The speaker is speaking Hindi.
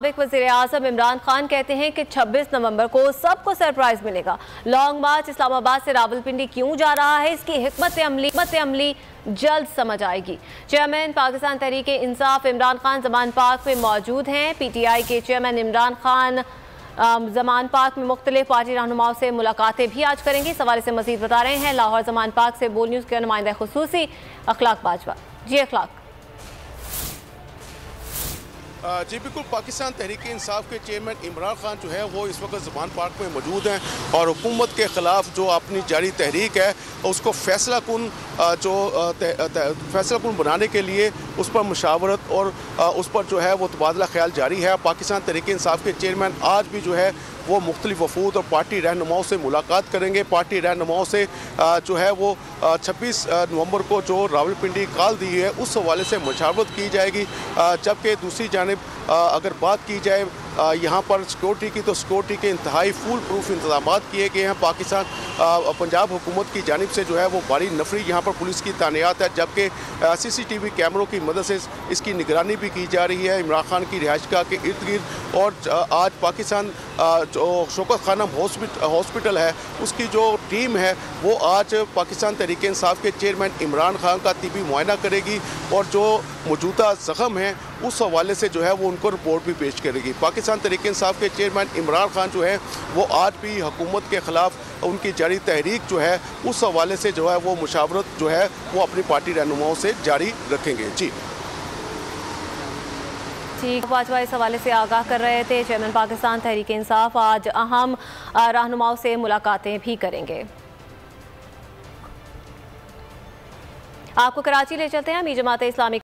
साबिक वज़ीर-ए-आज़म इमरान खान कहते हैं कि 26 नवंबर को सबको सरप्राइज मिलेगा। लॉन्ग मार्च इस्लामाबाद से रावलपिंडी क्यों जा रहा है, इसकी हिकमत अमली जल्द समझ आएगी। चेयरमैन पाकिस्तान तहरीक इंसाफ इमरान खान जमान पार्क में मौजूद हैं। PTI के चेयरमैन इमरान खान जमान पार्क में मुख्तलिफ पार्टी रहनुमाओं से मुलाकातें भी आज करेंगे। इस हवाले से मजीद बता रहे हैं लाहौर जमान पार्क से बोल न्यूज़ के नुमाइंदा खुसूसी अखलाक बाजवा। जी अखलाक। जी बिल्कुल, पाकिस्तान तहरीक इंसाफ के चेयरमैन इमरान खान जो है वो इस वक्त ज़मान पार्क में मौजूद हैं और हुकूमत के ख़िलाफ़ जो अपनी जारी तहरीक है उसको फैसला कुन बनाने के लिए उस पर मुशावरत और उस पर जो है वो तबादला ख्याल जारी है। पाकिस्तान तहरीक इंसाफ के चेयरमैन आज भी जो है वो मुख्तलिफ वफूद और पार्टी रहनुमाओं से मुलाकात करेंगे। पार्टी रहनुमाओं से जो है वो 26 नवंबर को जो रावलपिंडी कॉल दी है उस हवाले से मुशावरत की जाएगी। जबकि दूसरी जानिब अगर बात की जाए यहाँ पर सिक्योरिटी की, तो सिक्योरिटी के इंतहाई फुल प्रूफ इंतजाम किए गए हैं। पाकिस्तान पंजाब हुकूमत की जानिब से जो है वो भारी नफरी यहाँ पर पुलिस की तानियात है, जबकि CCTV कैमरों की मदद से इसकी निगरानी भी की जा रही है इमरान खान की रिहाइशगाह के इर्द गिर्द। और आज पाकिस्तान जो शौकत खानम हॉस्पिटल है उसकी जो टीम है वो आज पाकिस्तान तहरीक इंसाफ के चेयरमैन इमरान खान का तिबी मुआयना करेगी और जो मौजूदा ज़ख्म है उस हवाले से जो है वो उनको रिपोर्ट भी पेश करेगी। पाकिस्तान तहरीक इंसाफ के चेयरमैन इमरान खान जो है वो आज भी हुकूमत के ख़िलाफ़ उनकी जारी तहरीक जो है उस हवाले से जो है वो मुशावरत जो है वो अपनी पार्टी रहनुमाओं से जारी रखेंगे। जी ठीक, बाजवा इस हवाले से आगाह कर रहे थे। चेयरमैन पाकिस्तान तहरीक इंसाफ आज अहम रहनुमाओं से मुलाकातें भी करेंगे। आपको कराची ले चलते हैं। अमीर जमात इस्लामी